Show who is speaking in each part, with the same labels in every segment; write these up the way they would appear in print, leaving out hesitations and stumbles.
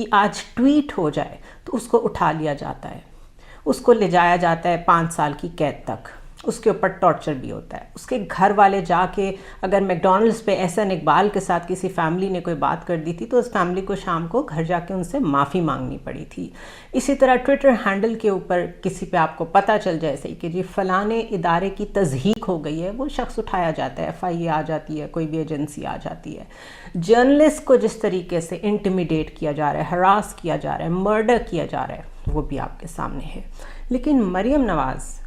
Speaker 1: کہ آج ٹویٹ ہو جائے تو اس کو اٹھا لیا جاتا ہے، اس کو لے جایا جاتا ہے 5 سال کی قید تک، اس کے اوپر ٹارچر بھی ہوتا ہے۔ اس کے گھر والے جا کے اگر میک ڈونلڈس پہ احسن اقبال کے ساتھ کسی فیملی نے کوئی بات کر دی تھی تو اس فیملی کو شام کو گھر جا کے ان سے معافی مانگنی پڑی تھی۔ اسی طرح ٹویٹر ہینڈل کے اوپر کسی پہ آپ کو پتہ چل جائے صحیح کہ جی فلانے ادارے کی تضحیک ہو گئی ہے، وہ شخص اٹھایا جاتا ہے، FIA آ جاتی ہے، کوئی بھی ایجنسی آ جاتی ہے۔ جرنلسٹ کو جس طریقے سے انٹیمیڈیٹ کیا جا رہا ہے، ہراس کیا جا رہا ہے، مرڈر کیا جا رہا ہے، وہ بھی آپ کے سامنے ہے۔ لیکن مریم نواز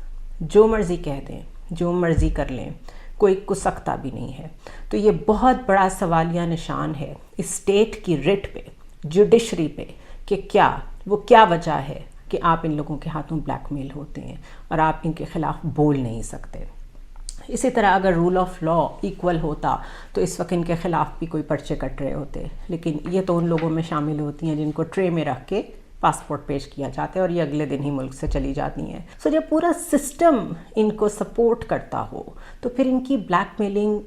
Speaker 1: جو مرضی کہہ دیں، جو مرضی کر لیں، کوئی کسکتا بھی نہیں ہے۔ تو یہ بہت بڑا سوالیہ نشان ہے اسٹیٹ کی رٹ پہ، جوڈیشری پہ، کہ وہ کیا وجہ ہے کہ آپ ان لوگوں کے ہاتھوں بلیک میل ہوتے ہیں اور آپ ان کے خلاف بول نہیں سکتے۔ اسی طرح اگر رول آف لا ایکول ہوتا تو اس وقت ان کے خلاف بھی کوئی پرچے کٹ رہے ہوتے، لیکن یہ تو ان لوگوں میں شامل ہوتی ہیں جن کو ٹرے میں رکھ کے پاسپورٹ پیش کیا جاتا ہے اور یہ اگلے دن ہی ملک سے چلی جاتی ہیں۔ سو جب پورا سسٹم ان کو سپورٹ کرتا ہو تو پھر ان کی بلیک میلنگ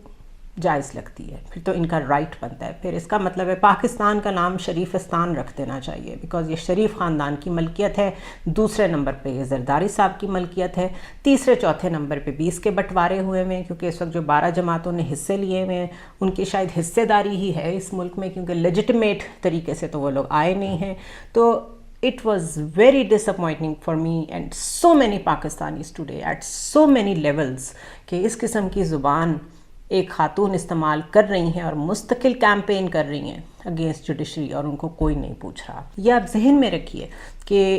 Speaker 1: جائز لگتی ہے، پھر تو ان کا رائٹ بنتا ہے۔ پھر اس کا مطلب ہے پاکستان کا نام شریفستان رکھ دینا چاہیے، بیکاز یہ شریف خاندان کی ملکیت ہے، دوسرے نمبر پہ یہ زرداری صاحب کی ملکیت ہے، تیسرے چوتھے نمبر پہ 20 کے بٹوارے ہوئے ہیں، کیونکہ اس وقت جو 12 جماعتوں نے حصے لیے ہوئے ہیں ان کی شاید حصے داری ہی ہے اس ملک میں، کیونکہ لیجٹمیٹ طریقے سے تو وہ لوگ آئے نہیں ہیں۔ تو it was very disappointing for me and so many Pakistanis today at so many levels کہ اس قسم کی زبان ایک خاتون استعمال کر رہی ہیں اور مستقل کیمپین کر رہی ہیں اگینسٹ جوڈیشری، اور ان کو کوئی نہیں پوچھ رہا۔ یہ آپ ذہن میں رکھیے کہ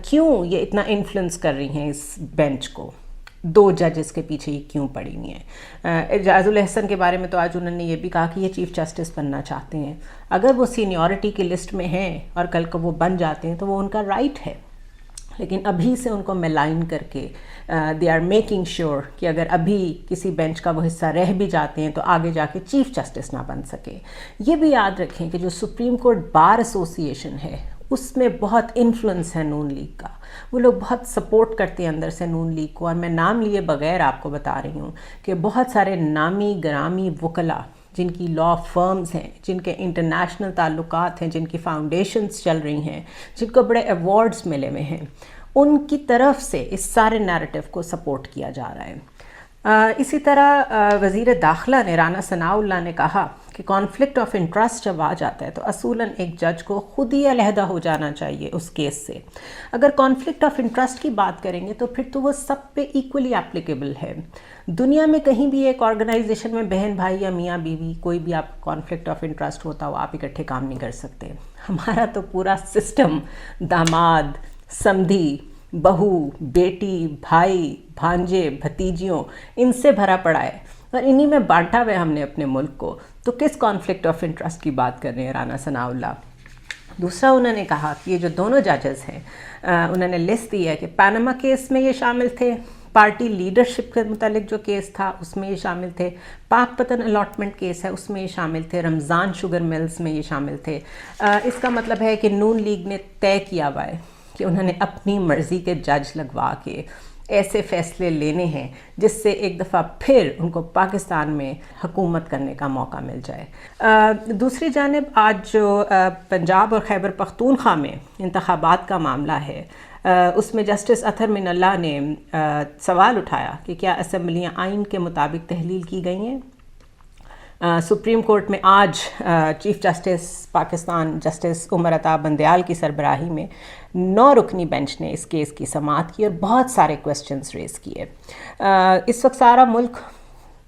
Speaker 1: کیوں یہ اتنا انفلوئنس کر رہی ہیں اس بینچ کو، 2 ججز کے پیچھے یہ کیوں پڑی ہوئی ہیں۔ اعجاز الحسن کے بارے میں تو آج انہوں نے یہ بھی کہا کہ یہ چیف جسٹس بننا چاہتے ہیں۔ اگر وہ سینیورٹی کی لسٹ میں ہیں اور کل کو وہ بن جاتے ہیں تو وہ ان کا رائٹ ہے، لیکن ابھی سے ان کو ملائن کر کے دے آر میکنگ شیور کہ اگر ابھی کسی بینچ کا وہ حصہ رہ بھی جاتے ہیں تو آگے جا کے چیف جسٹس نہ بن سکے۔ یہ بھی یاد رکھیں کہ جو سپریم کورٹ بار ایسوسی ایشن ہے اس میں بہت انفلوئنس ہے نون لیگ کا، وہ لوگ بہت سپورٹ کرتے ہیں اندر سے نون لیگ کو، اور میں نام لیے بغیر آپ کو بتا رہی ہوں کہ بہت سارے نامی گرامی وکلاء جن کی لا فرمز ہیں، جن کے انٹرنیشنل تعلقات ہیں، جن کی فاؤنڈیشنز چل رہی ہیں، جن کو بڑے ایوارڈز ملے ہوئے ہیں، ان کی طرف سے اس سارے نیریٹو کو سپورٹ کیا جا رہا ہے۔ اسی طرح وزیر داخلہ نے رانا ثناء اللہ نے کہا کہ کانفلکٹ آف انٹرسٹ جب آ جاتا ہے تو اصولاً ایک جج کو خود ہی علیحدہ ہو جانا چاہیے اس کیس سے۔ اگر کانفلکٹ آف انٹرسٹ کی بات کریں گے تو پھر تو وہ سب پہ ایکولی اپلیکیبل ہے۔ دنیا میں کہیں بھی ایک آرگنائزیشن میں بہن بھائی یا میاں بیوی کوئی بھی آپ کانفلکٹ آف انٹرسٹ ہوتا ہو آپ اکٹھے کام نہیں کر سکتے۔ ہمارا تو پورا سسٹم داماد، سمدھی، بہو، بیٹی، بھائی، بھانجے، بھتیجیوں ان سے بھرا پڑا ہے اور انہی میں بانٹا ہوا ہے ہم نے اپنے ملک کو، تو کس کانفلکٹ آف انٹرسٹ کی بات کر رہے ہیں رانا ثناء اللہ۔ دوسرا انہوں نے کہا کہ یہ جو دونوں ججز ہیں انہوں نے لسٹ دی ہے کہ پاناما کیس میں یہ شامل تھے، پارٹی لیڈرشپ کے متعلق جو کیس تھا اس میں یہ شامل تھے، پاک پتن الاٹمنٹ کیس ہے اس میں یہ شامل تھے، رمضان شوگر ملز میں یہ شامل تھے۔ اس کا مطلب ہے کہ نون لیگ نے طے کیا ہوا ہے کہ انہوں نے اپنی مرضی کے جج لگوا کے ایسے فیصلے لینے ہیں جس سے ایک دفعہ پھر ان کو پاکستان میں حکومت کرنے کا موقع مل جائے۔ دوسری جانب آج جو پنجاب اور خیبر پختونخوا میں انتخابات کا معاملہ ہے اس میں جسٹس اطہر من اللہ نے سوال اٹھایا کہ کیا اسمبلیاں آئین کے مطابق تحلیل کی گئی ہیں۔ سپریم کورٹ میں آج chief justice Pakistan justice Umar Ata Bandial کی سربراہی میں 9 رکنی بینچ نے اس کیس کی سماعت کی اور بہت سارے کویسچنز ریز کیے۔ اس وقت سارا ملک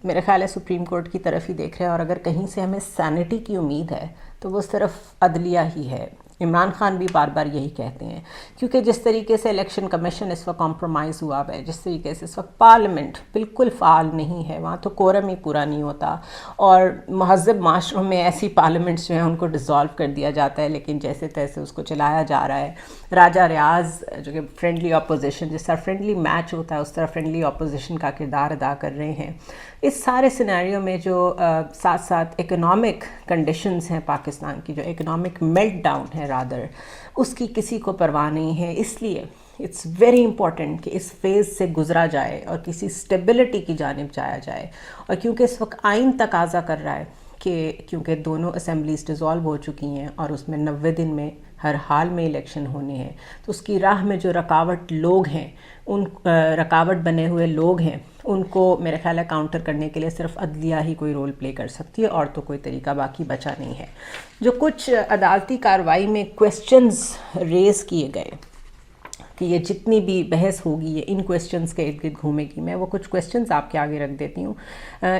Speaker 1: میرے خیال ہے سپریم کورٹ کی طرف ہی دیکھ رہا ہے، اور اگر کہیں سے ہمیں سینٹی کی امید ہے تو وہ صرف عدلیہ ہی ہے۔ عمران خان بھی بار بار یہی کہتے ہیں، کیونکہ جس طریقے سے الیکشن کمیشن اس وقت کمپرومائز ہوا ہے، جس طریقے سے اس وقت پارلیمنٹ بالکل فعال نہیں ہے، وہاں تو کورم ہی پورا نہیں ہوتا، اور مہذب معاشروں میں ایسی پارلیمنٹس جو ہیں ان کو ڈیزالو کر دیا جاتا ہے، لیکن جیسے تیسے اس کو چلایا جا رہا ہے۔ راجہ ریاض جو کہ فرینڈلی اپوزیشن، جس طرح فرینڈلی میچ ہوتا ہے اس طرح فرینڈلی اپوزیشن کا کردار ادا کر رہے ہیں۔ اس سارے سینیریو میں جو ساتھ ساتھ اکنامک کنڈیشنز ہیں پاکستان کی، جو اکنامک میلٹ ڈاؤن ہے رادر، اس کی کسی کو پرواہ نہیں ہے۔ اس لیے اٹس ویری امپورٹنٹ کہ اس فیز سے گزرا جائے اور کسی اسٹیبلٹی کی جانب جایا جائے، اور کیونکہ اس وقت آئین تقاضا کر رہا ہے کہ کیونکہ دونوں اسمبلیز ڈیزالو ہو چکی ہیں اور اس میں 90 دن میں ہر حال میں الیکشن ہونے ہیں، تو اس کی راہ میں جو رکاوٹ لوگ ہیں، ان رکاوٹ بنے ہوئے لوگ ہیں، ان کو میرے خیال ہے کاؤنٹر کرنے کے لیے صرف عدلیہ ہی کوئی رول پلے کر سکتی ہے، اور تو کوئی طریقہ باقی بچا نہیں ہے۔ جو کچھ عدالتی کارروائی میں کویسچنز ریز کیے گئے کہ یہ جتنی بھی بحث ہوگی یہ ان کویسچنز کے ارد گرد گھومے گی، میں وہ کچھ کویسچنز آپ کے آگے رکھ دیتی ہوں۔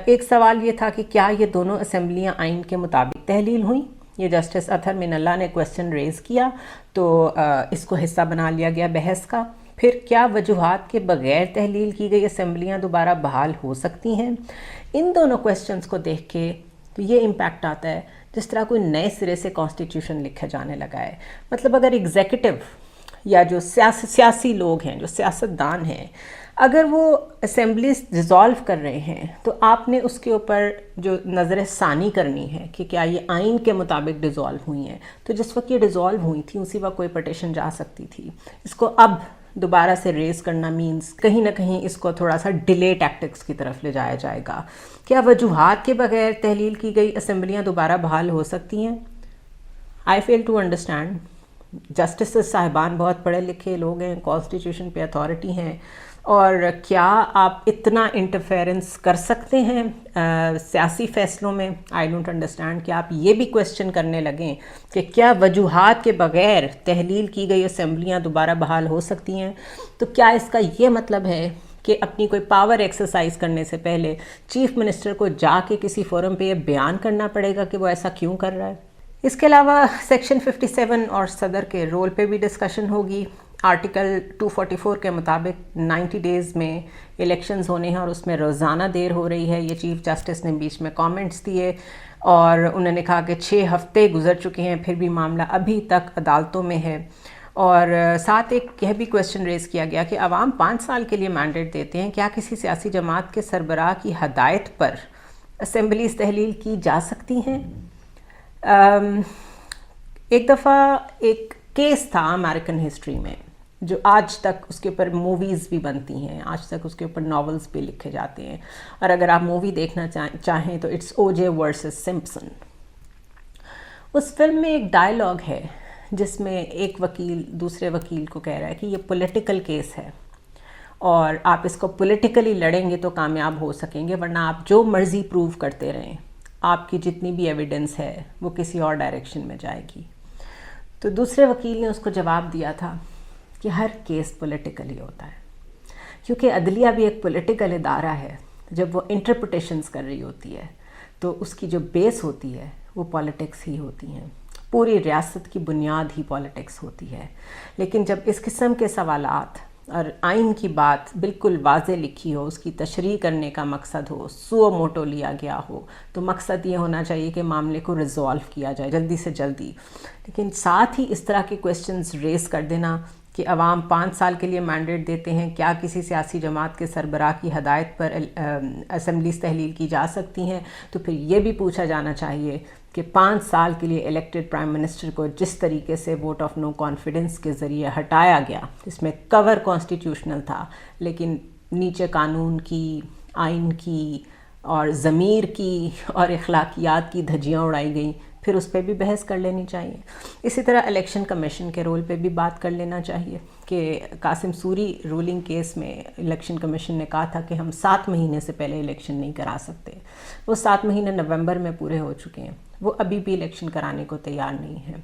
Speaker 1: ایک سوال یہ تھا کہ کیا یہ دونوں اسمبلیاں آئین کے مطابق تحلیل ہوئیں؟ یہ جسٹس اطہر من اللہ نے کویسچن ریز کیا تو اس کو حصہ بنا لیا گیا بحث کا۔ پھر کیا وجوہات کے بغیر تحلیل کی گئی اسمبلیاں دوبارہ بحال ہو سکتی ہیں؟ ان دونوں کویسچنز کو دیکھ کے تو یہ امپیکٹ آتا ہے جس طرح کوئی نئے سرے سے کانسٹیٹیوشن لکھا جانے لگا ہے۔ مطلب اگر ایگزیکٹو یا جو سیاسی لوگ ہیں، جو سیاستدان ہیں، اگر وہ اسمبلیز ڈیزالو کر رہے ہیں تو آپ نے اس کے اوپر جو نظر ثانی کرنی ہے کہ کیا یہ آئین کے مطابق ڈیزالو ہوئی ہیں، تو جس وقت یہ ڈیزالو ہوئی تھی اسی وقت کوئی پٹیشن جا سکتی تھی۔ اس کو اب دوبارہ سے ریز کرنا مینز کہیں نہ کہیں اس کو تھوڑا سا ڈیلے ٹیکٹکس کی طرف لے جایا جائے گا۔ کیا وجوہات کے بغیر تحلیل کی گئی اسمبلیاں دوبارہ بحال ہو سکتی ہیں؟ آئی فیل ٹو انڈرسٹینڈ۔ جسٹسز صاحبان بہت پڑھے لکھے لوگ ہیں، کانسٹیٹیوشن پہ اتھارٹی ہیں، اور کیا آپ اتنا انٹرفیرنس کر سکتے ہیں سیاسی فیصلوں میں؟ آئی ڈونٹ انڈرسٹینڈ کہ آپ یہ بھی کویسچن کرنے لگیں کہ کیا وجوہات کے بغیر تحلیل کی گئی اسمبلیاں دوبارہ بحال ہو سکتی ہیں؟ تو کیا اس کا یہ مطلب ہے کہ اپنی کوئی پاور ایکسرسائز کرنے سے پہلے چیف منسٹر کو جا کے کسی فورم پہ یہ بیان کرنا پڑے گا کہ وہ ایسا کیوں کر رہا ہے؟ اس کے علاوہ سیکشن 57 اور صدر کے رول پہ بھی ڈسکشن ہوگی۔ آرٹیکل 244 کے مطابق 90 ڈیز میں الیکشنز ہونے ہیں اور اس میں روزانہ دیر ہو رہی ہے۔ یہ چیف جسٹس نے بیچ میں کامنٹس دیے اور انہوں نے کہا کہ 6 ہفتے گزر چکے ہیں پھر بھی معاملہ ابھی تک عدالتوں میں ہے۔ اور ساتھ ایک یہ بھی کویسچن ریز کیا گیا کہ عوام 5 سال کے لیے مینڈیٹ دیتے ہیں، کیا کسی سیاسی جماعت کے سربراہ کی ہدایت پر اسمبلیز تحلیل کی جا سکتی ہیں؟ ایک دفعہ ایک کیس تھا امریکن ہسٹری میں جو آج تک اس کے اوپر موویز بھی بنتی ہیں، آج تک اس کے اوپر ناولز بھی لکھے جاتے ہیں، اور اگر آپ مووی دیکھنا چاہیں تو it's O J versus Simpson. اس فلم میں ایک ڈائلاگ ہے جس میں ایک وکیل دوسرے وکیل کو کہہ رہا ہے کہ یہ پولیٹیکل کیس ہے اور آپ اس کو پولیٹیکلی لڑیں گے تو کامیاب ہو سکیں گے، ورنہ آپ جو مرضی پروو کرتے رہیں، آپ کی جتنی بھی ایویڈنس ہے وہ کسی اور ڈائریکشن میں جائے گی۔ تو دوسرے وکیل نے اس کو جواب دیا تھا کہ ہر کیس پولیٹیکلی ہوتا ہے، کیونکہ عدلیہ بھی ایک پولیٹیکل ادارہ ہے۔ جب وہ انٹرپریٹیشنز کر رہی ہوتی ہے تو اس کی جو بیس ہوتی ہے وہ پالیٹکس ہی ہوتی ہیں، پوری ریاست کی بنیاد ہی پالیٹکس ہوتی ہے۔ لیکن جب اس قسم کے سوالات اور آئین کی بات بالکل واضح لکھی ہو، اس کی تشریح کرنے کا مقصد ہو، سو موٹو لیا گیا ہو، تو مقصد یہ ہونا چاہیے کہ معاملے کو ریزالو کیا جائے جلدی سے جلدی۔ لیکن ساتھ ہی اس طرح کے کویسچنز ریز کر دینا کہ عوام 5 سال کے لیے مینڈیٹ دیتے ہیں، کیا کسی سیاسی جماعت کے سربراہ کی ہدایت پر اسمبلیز تحلیل کی جا سکتی ہیں، تو پھر یہ بھی پوچھا جانا چاہیے کہ 5 سال کے لیے الیکٹڈ پرائم منسٹر کو جس طریقے سے ووٹ آف نو کانفیڈنس کے ذریعے ہٹایا گیا، جس میں کور کانسٹیٹیوشنل تھا لیکن نیچے قانون کی، آئین کی اور ضمیر کی اور اخلاقیات کی دھجیاں اڑائی گئیں، پھر اس پہ بھی بحث کر لینی چاہیے۔ اسی طرح الیکشن کمیشن کے رول پہ بھی بات کر لینا چاہیے کہ قاسم سوری رولنگ کیس میں الیکشن کمیشن نے کہا تھا کہ ہم 7 مہینے سے پہلے الیکشن نہیں کرا سکتے، وہ 7 مہینے نومبر میں پورے ہو چکے ہیں، وہ ابھی بھی الیکشن کرانے کو تیار نہیں ہیں۔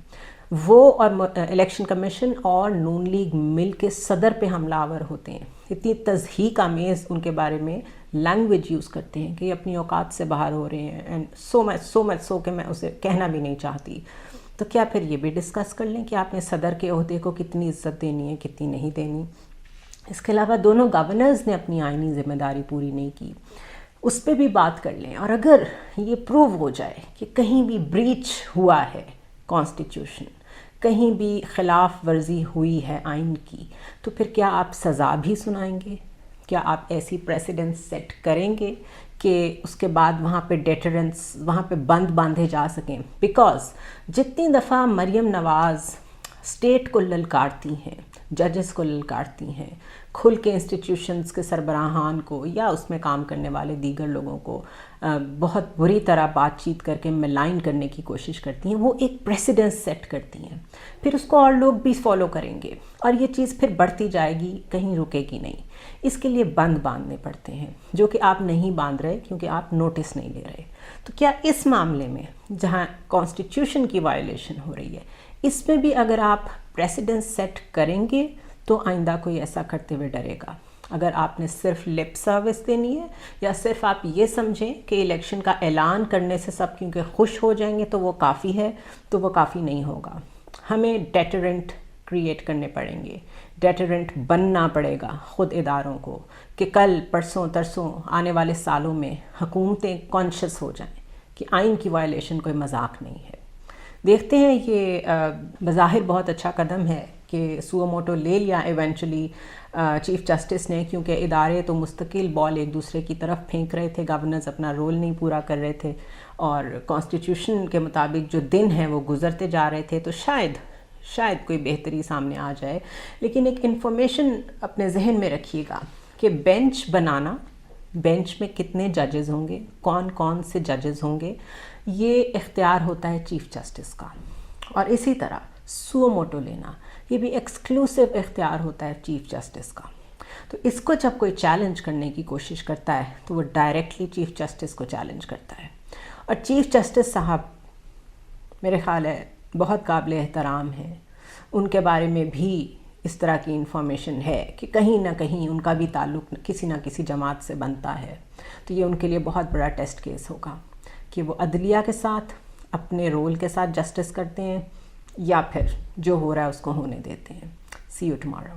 Speaker 1: وہ اور الیکشن کمیشن اور نون لیگ مل کے صدر پہ حملہ آور ہوتے ہیں، اتنی تضحیک آمیز ان کے بارے میں لینگویج یوز کرتے ہیں کہ یہ اپنی اوقات سے باہر ہو رہے ہیں، اینڈ سو مچ سو کہ میں اسے کہنا بھی نہیں چاہتی۔ تو کیا پھر یہ بھی ڈسکس کر لیں کہ آپ نے صدر کے عہدے کو کتنی عزت دینی ہے، کتنی نہیں دینی۔ اس کے علاوہ دونوں گورنرز نے اپنی آئینی ذمہ داری پوری نہیں کی، اس پہ بھی بات کر لیں۔ اور اگر یہ پروو ہو جائے کہ کہیں بھی بریچ ہوا ہے کانسٹیٹیوشن، کہیں بھی خلاف ورزی ہوئی ہے آئین کی، تو پھر کیا آپ سزا بھی سنائیں گے؟ کیا آپ ایسی پریسیڈنس سیٹ کریں گے کہ اس کے بعد وہاں پہ ڈیٹرنس، وہاں پہ بند باندھے جا سکیں؟ بیکاز جتنی دفعہ مریم نواز اسٹیٹ کو للکارتی ہیں، ججز کو للکارتی ہیں، کھل کے انسٹیٹیوشنز کے سربراہان کو یا اس میں کام کرنے والے دیگر لوگوں کو بہت بری طرح بات چیت کر کے ملائن کرنے کی کوشش کرتی ہیں، وہ ایک پریسیڈنس سیٹ کرتی ہیں، پھر اس کو اور لوگ بھی فالو کریں گے اور یہ چیز پھر بڑھتی جائے گی، کہیں رکے گی نہیں۔ اس کے لیے بند باندھنے پڑتے ہیں جو کہ آپ نہیں باندھ رہے کیونکہ آپ نوٹس نہیں لے رہے۔ تو کیا اس معاملے میں جہاں کانسٹیٹیوشن کی وائلیشن ہو رہی ہے، اس میں بھی اگر آپ پریسیڈنس سیٹ کریں گے تو آئندہ کوئی ایسا کرتے ہوئے ڈرے گا؟ اگر آپ نے صرف لپ سروس دینی ہے یا صرف آپ یہ سمجھیں کہ الیکشن کا اعلان کرنے سے سب کیونکہ خوش ہو جائیں گے تو وہ کافی ہے، تو وہ کافی نہیں ہوگا۔ ہمیں ڈیٹرنٹ کریٹ کرنے پڑیں گے، ڈیٹرنٹ بننا پڑے گا خود اداروں کو کہ کل پرسوں ترسوں آنے والے سالوں میں حکومتیں کانشیس ہو جائیں کہ آئین کی وائلیشن کوئی مذاق نہیں ہے۔ دیکھتے ہیں، یہ بظاہر بہت اچھا قدم ہے کہ سو موٹو لے لیا ایونچولی چیف جسٹس نے، کیونکہ ادارے تو مستقل بال ایک دوسرے کی طرف پھینک رہے تھے، گورنرز اپنا رول نہیں پورا کر رہے تھے اور کانسٹیٹیوشن کے مطابق جو دن ہیں وہ گزرتے جا رہے تھے، تو شاید کوئی بہتری سامنے آ جائے۔ لیکن ایک انفارمیشن اپنے ذہن میں رکھیے گا کہ بینچ بنانا، بینچ میں کتنے ججز ہوں گے، کون کون سے ججز ہوں گے، یہ اختیار ہوتا ہے چیف جسٹس کا، اور اسی طرح سو موٹو لینا یہ بھی ایکسکلوسیو اختیار ہوتا ہے چیف جسٹس کا۔ تو اس کو جب کوئی چیلنج کرنے کی کوشش کرتا ہے تو وہ ڈائریکٹلی چیف جسٹس کو چیلنج کرتا ہے، اور چیف جسٹس صاحب میرے خیال ہے بہت قابل احترام ہیں، ان کے بارے میں بھی اس طرح کی انفارمیشن ہے کہ کہیں نہ کہیں ان کا بھی تعلق کسی نہ کسی جماعت سے بنتا ہے، تو یہ ان کے لیے بہت بڑا ٹیسٹ کیس ہوگا کہ وہ عدلیہ کے ساتھ اپنے رول کے ساتھ جسٹس کرتے ہیں یا پھر جو ہو رہا ہے اس کو ہونے دیتے ہیں۔ سی یو ٹمارو۔